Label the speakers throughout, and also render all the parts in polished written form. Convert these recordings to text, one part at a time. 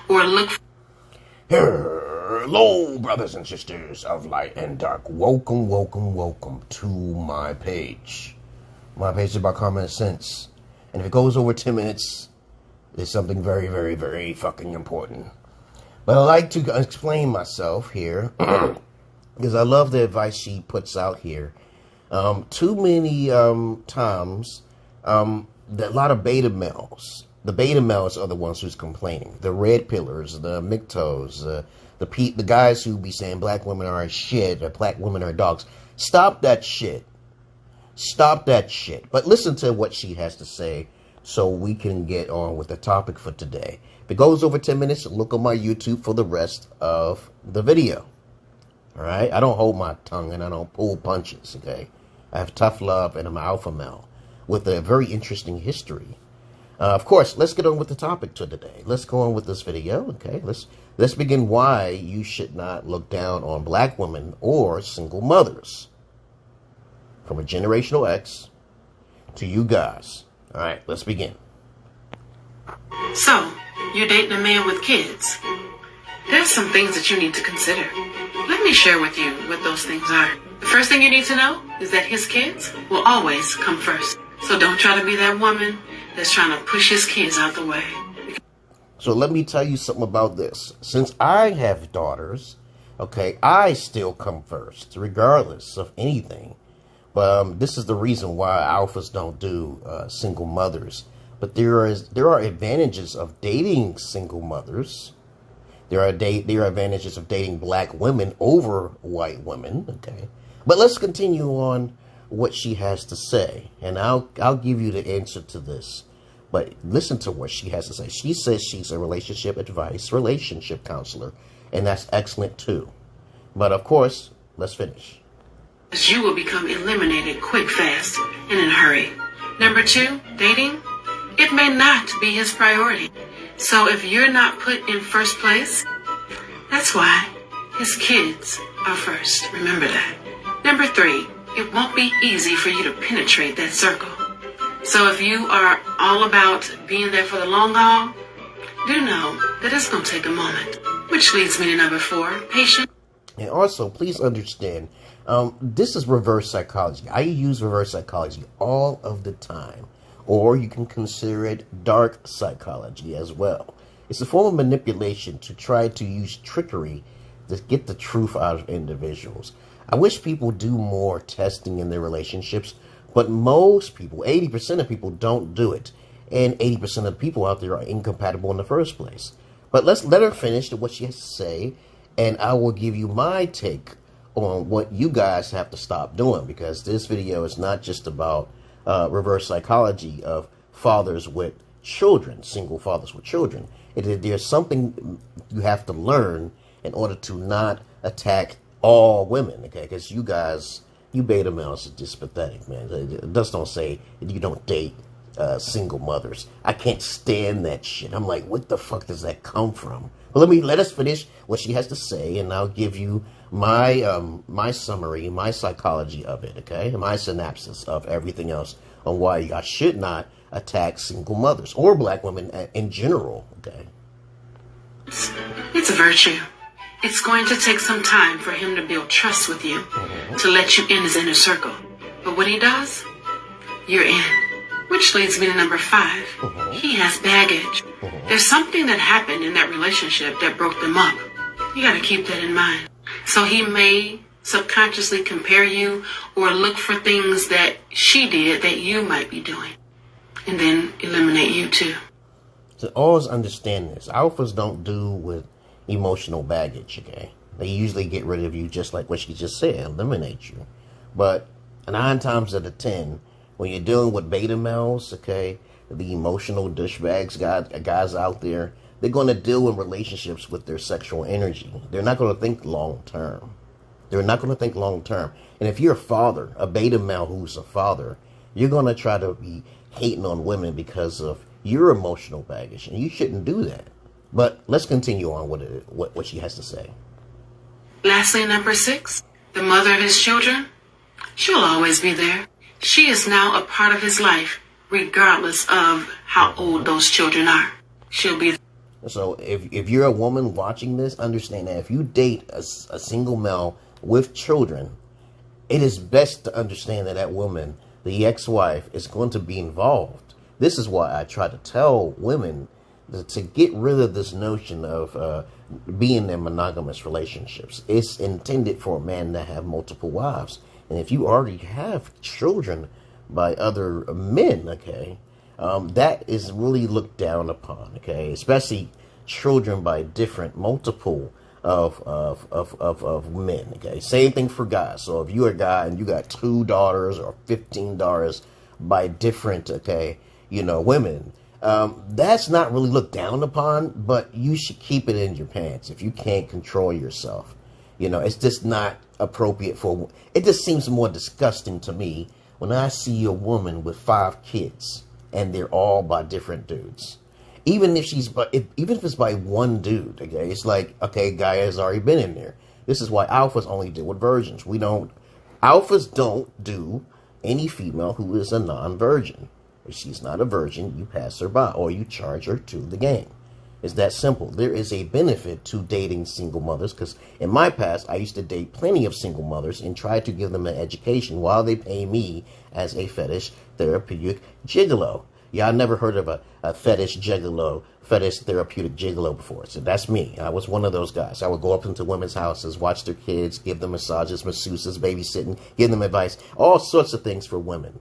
Speaker 1: or look for...
Speaker 2: Hello, brothers and sisters of light and dark. Welcome, welcome, welcome to my page. My page is about common sense. And if it goes over 10 minutes, it's something very, very, very fucking important. But I like to explain myself here because I love the advice she puts out here. Too many times, a lot of beta males. The beta males are the ones who's complaining. The red pillars, the MGTOWs, the guys who be saying black women are shit or black women are dogs. Stop that shit. Stop that shit. But listen to what she has to say so we can get on with the topic for today. If it goes over 10 minutes, look on my YouTube for the rest of the video. All right? I don't hold my tongue and I don't pull punches, okay? I have tough love and I'm an alpha male with a very interesting history. Of course, let's get on with the topic to today. Let's go on with this video, okay? Let's begin why you should not look down on black women or single mothers. From a generational X to you guys. All right, let's begin.
Speaker 1: So, you're dating a man with kids. There's some things that you need to consider. Let me share with you what those things are. The first thing you need to know is that his kids will always come first. So don't try to be that woman that's trying to push his kids out the way.
Speaker 2: So let me tell you something about this. Since I have daughters, okay, I still come first, regardless of anything. But this is the reason why alphas don't do single mothers. But there are advantages of dating single mothers. There are advantages of dating black women over white women. Okay, but let's continue on what she has to say, and I'll give you the answer to this. But listen to what she has to say. She says she's a relationship counselor, and that's excellent too. But of course, let's finish.
Speaker 1: You will become eliminated quick, fast, and in a hurry. Number 2, dating. It may not be his priority. So if you're not put in first place, that's why his kids are first. Remember that. Number 3, it won't be easy for you to penetrate that circle. So if you are all about being there for the long haul, do know that it's going to take a moment. Which leads me to number 4, patient.
Speaker 2: And also, please understand, this is reverse psychology. I use reverse psychology all of the time. Or you can consider it dark psychology as well. It's a form of manipulation to try to use trickery to get the truth out of individuals. I wish people do more testing in their relationships, but most people, 80% of people, don't do it. And 80% of the people out there are incompatible in the first place. But let's let her finish what she has to say, and I will give you my take on what you guys have to stop doing, because this video is not just about reverse psychology of fathers with children, single fathers with children. There's something you have to learn in order to not attack all women, okay? Because you guys, you beta males are just pathetic, man. Just don't say you don't date single mothers. I can't stand that shit. I'm like, what the fuck does that come from? But let us finish what she has to say, and I'll give you my summary, my psychology of it, okay? My synopsis of everything else on why I should not attack single mothers or black women in general, okay?
Speaker 1: It's a virtue. It's going to take some time for him to build trust with you, to let you in his inner circle. But when he does, you're in. Which leads me to number 5. He has baggage. There's something that happened in that relationship that broke them up. You got to keep that in mind. So he may subconsciously compare you or look for things that she did that you might be doing, and then eliminate you too.
Speaker 2: So always understand this. Alphas don't do with emotional baggage, okay? They usually get rid of you just like what she just said, eliminate you. But 9 times out of 10, when you're dealing with beta males, okay, the emotional douchebags guys out there, they're going to deal in relationships with their sexual energy. They're not going to think long term. They're not going to think long term. And if you're a father, a beta male who's a father, you're going to try to be hating on women because of your emotional baggage, and you shouldn't do that. But let's continue on with what she has to say.
Speaker 1: Lastly, number 6, the mother of his children, she'll always be there. She is now a part of his life, regardless of how old those children are. She'll be there.
Speaker 2: So if you're a woman watching this, understand that if you date a single male with children, it is best to understand that that woman, the ex-wife, is going to be involved. This is why I try to tell women to get rid of this notion of being in monogamous relationships. It's intended for a man to have multiple wives. And if you already have children by other men, okay, that is really looked down upon, okay, especially children by multiple of men, okay. Same thing for guys. So if you're a guy and you got 2 daughters or 15 daughters by different, okay, women, that's not really looked down upon, but you should keep it in your pants if you can't control yourself. It's just not appropriate for, it just seems more disgusting to me when I see a woman with 5 kids and they're all by different dudes. Even if it's by one dude, okay, it's like, okay, guy has already been in there. This is why alphas only deal with virgins. Alphas don't do any female who is a non-virgin. If she's not a virgin, you pass her by or you charge her to the game. It's that simple. There is a benefit to dating single mothers, because in my past, I used to date plenty of single mothers and try to give them an education while they pay me as a fetish therapeutic gigolo. Yeah, I never heard of a fetish therapeutic gigolo before. So that's me. I was one of those guys. I would go up into women's houses, watch their kids, give them massages, masseuses, babysitting, give them advice, all sorts of things for women.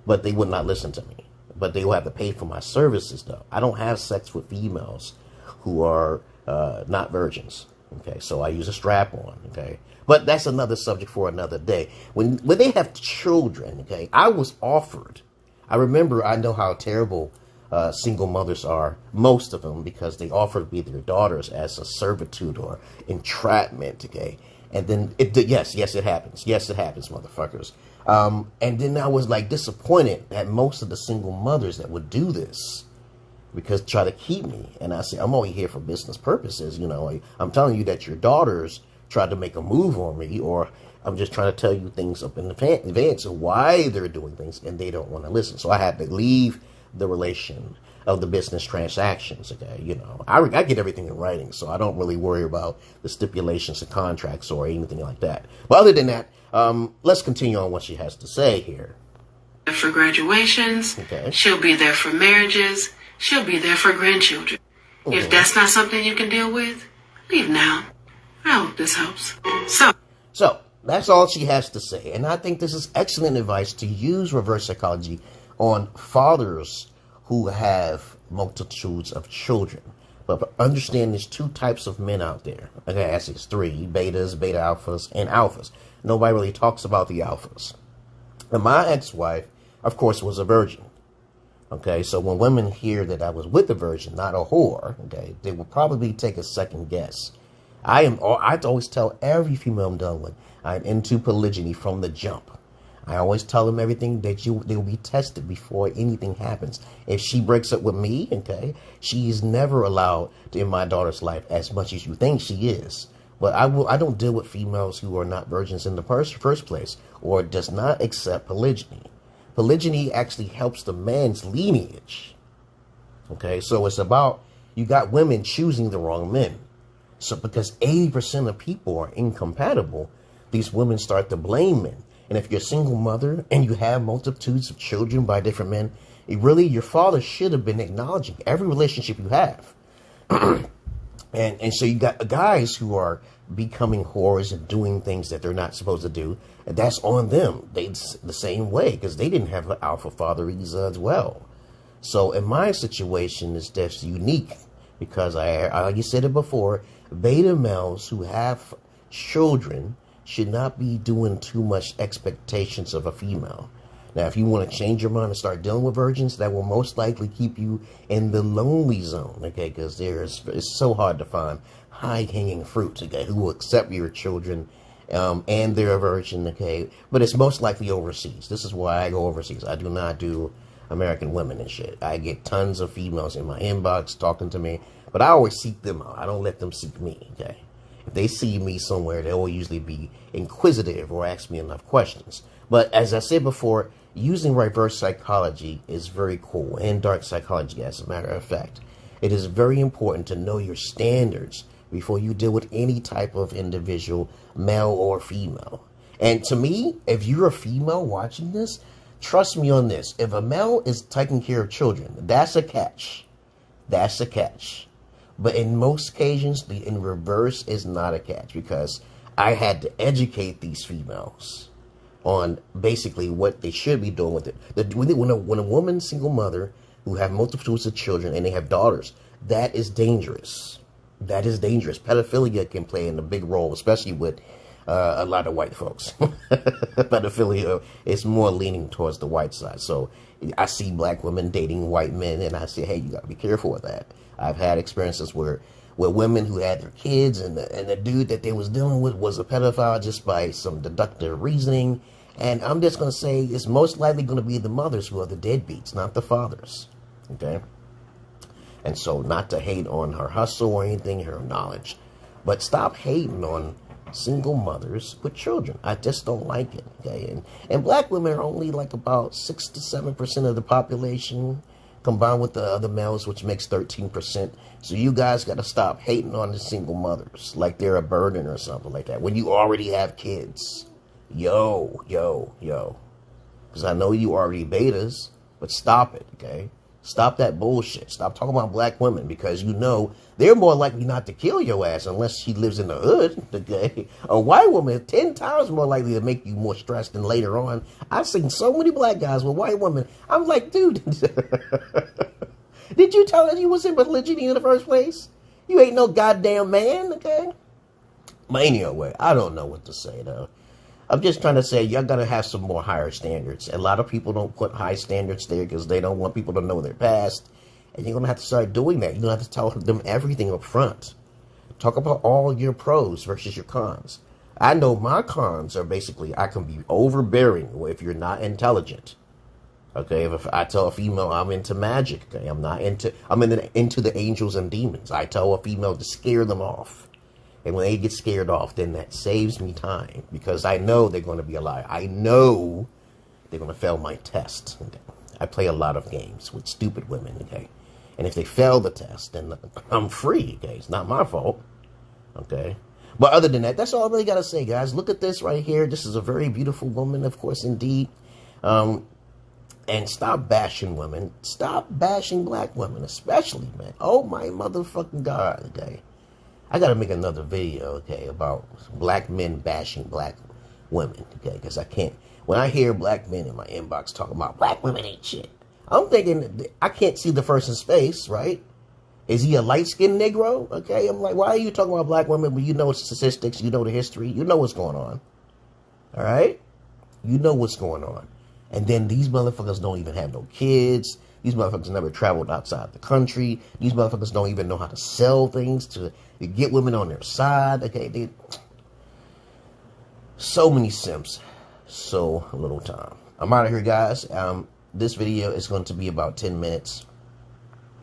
Speaker 2: But they would not listen to me. But they will have to pay for my services, though. I don't have sex with females who are not virgins. Okay, so I use a strap-on. Okay, but that's another subject for another day. When they have children, okay, I was offered. I know how terrible single mothers are, most of them, because they offer to be their daughters as a servitude or entrapment. Okay, and then yes, it happens. Yes, it happens, motherfuckers. And then I was like disappointed at most of the single mothers that would do this because try to keep me. And I say, I'm only here for business purposes. I'm telling you that your daughters tried to make a move on me, or I'm just trying to tell you things up in advance of why they're doing things, and they don't want to listen. So I had to leave the relation of the business transactions. Okay, I get everything in writing, so I don't really worry about the stipulations of contracts or anything like that. But other than that, let's continue on what she has to say here.
Speaker 1: For graduations,
Speaker 2: okay.
Speaker 1: She'll be there for marriages, she'll be there for grandchildren. Mm-hmm. If that's not something you can deal with, leave now. I hope this helps.
Speaker 2: So that's all she has to say. And I think this is excellent advice to use reverse psychology on fathers who have multitudes of children. But understand there's 2 types of men out there. Okay, actually it's 3, betas, beta alphas, and alphas. Nobody really talks about the alphas. And my ex-wife, of course, was a virgin. Okay, so when women hear that I was with a virgin, not a whore, okay, they will probably take a second guess. I always tell every female I'm done with, I'm into polygyny from the jump. I always tell them everything that they will be tested before anything happens. If she breaks up with me, okay, she is never allowed in my daughter's life as much as you think she is. But I don't deal with females who are not virgins in the first place, or does not accept polygyny. Polygyny actually helps the man's lineage. Okay, so it's about, you got women choosing the wrong men. So because 80% of people are incompatible, these women start to blame men. And if you're a single mother and you have multitudes of children by different men, your father should have been acknowledging every relationship you have. And so you got guys who are becoming whores and doing things that they're not supposed to do. And that's on them. It's the same way, because they didn't have an alpha father as well. So in my situation, it's just unique because like you said it before, beta males who have children should not be doing too much expectations of a female. Now, if you want to change your mind and start dealing with virgins, that will most likely keep you in the lonely zone, okay? Because it's so hard to find high-hanging fruits, okay, who will accept your children and they're a virgin, okay? But it's most likely overseas. This is why I go overseas. I do not do American women and shit. I get tons of females in my inbox talking to me, but I always seek them out. I don't let them seek me, okay? If they see me somewhere, they'll usually be inquisitive or ask me enough questions. But as I said before, using reverse psychology is very cool, and dark psychology, as a matter of fact. It is very important to know your standards before you deal with any type of individual, male or female. And to me, if you're a female watching this, trust me on this. If a male is taking care of children, that's a catch. That's a catch. But in most occasions, the in reverse is not a catch, because I had to educate these females on basically what they should be doing with it. When a woman, single mother, who have multitudes of children and they have daughters, that is dangerous. That is dangerous. Pedophilia can play in a big role, especially with a lot of white folks. Pedophilia is more leaning towards the white side. So I see black women dating white men, and I say, hey, you got to be careful with that. I've had experiences where women who had their kids, and the dude that they was dealing with was a pedophile just by some deductive reasoning. And I'm just going to say it's most likely going to be the mothers who are the deadbeats, not the fathers. Okay? And so not to hate on her hustle or anything, her knowledge. But stop hating on single mothers with children. I just don't like it. Okay? And black women are only like about 6 to 7% of the population, combined with the other males, which makes 13%. So you guys got to stop hating on the single mothers like they're a burden or something like that when you already have kids. Yo. Because I know you already betas, but stop it, okay? Stop that bullshit. Stop talking about black women, because you know they're more likely not to kill your ass unless she lives in the hood, okay? A white woman is 10 times more likely to make you more stressed than later on. I've seen so many black guys with white women. I'm like, dude, did you tell her you was in religion in the first place? You ain't no goddamn man, okay? But anyway, I don't know what to say, though. I'm just trying to say, y'all got to have some more higher standards. A lot of people don't put high standards there because they don't want people to know their past. And you're going to have to start doing that. You're going to have to tell them everything up front. Talk about all your pros versus your cons. I know my cons are basically, I can be overbearing if you're not intelligent. Okay, if I tell a female I'm into magic, okay, I'm into the angels and demons. I tell a female to scare them off. And when they get scared off, then that saves me time, because I know they're going to be a liar. I know they're going to fail my test. Okay? I play a lot of games with stupid women, okay? And if they fail the test, then I'm free, okay? It's not my fault, okay? But other than that, that's all I really got to say, guys. Look at this right here. This is a very beautiful woman, of course, indeed. And stop bashing women. Stop bashing black women, especially, man. Oh, my motherfucking God, okay? I got to make another video, okay, about black men bashing black women, okay, because I can't. When I hear black men in my inbox talking about black women ain't shit, I'm thinking, I can't see the person's face, right? Is he a light-skinned Negro? Okay, I'm like, why are you talking about black women when you know statistics, you know the history, you know what's going on, all right? You know what's going on. And then these motherfuckers don't even have no kids. These motherfuckers never traveled outside the country. These motherfuckers don't even know how to sell things to get women on their side. Okay, so many simps, so little time. I'm out of here, guys. This video is going to be about 10 minutes,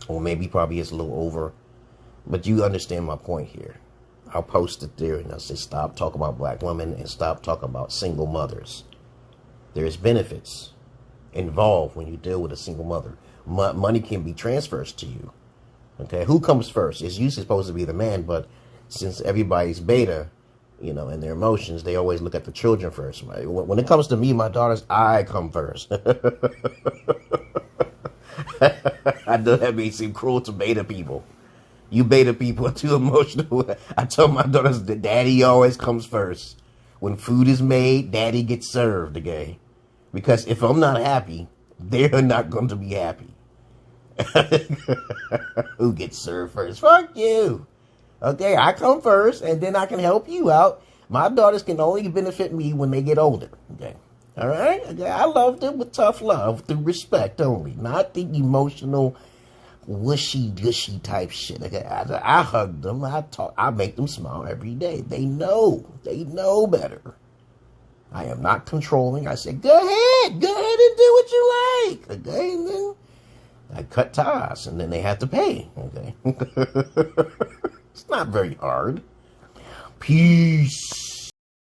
Speaker 2: or maybe probably it's a little over, but you understand my point here. I'll post it there, and I'll say stop talking about black women and stop talking about single mothers. There's benefits involved when you deal with a single mother. Money can be transferred to you. Okay, who comes first? It's usually supposed to be the man, but since everybody's beta, you know, in their emotions, they always look at the children first. Right? When it comes to me, my daughters, I come first. I know that may seem cruel to beta people. You beta people are too emotional. I tell my daughters that daddy always comes first. When food is made, daddy gets served, okay? Because if I'm not happy, they're not going to be happy. Who gets served first? Fuck you. Okay, I come first, and then I can help you out. My daughters can only benefit me when they get older. Okay, all right? Okay, I love them with tough love, through respect only, not the emotional, wishy-gushy type shit. Okay, I hug them. I make them smile every day. They know better. I am not controlling. I say, go ahead and do what you like. Okay, and then I cut ties, and then they have to pay. Okay, it's not very hard. Peace.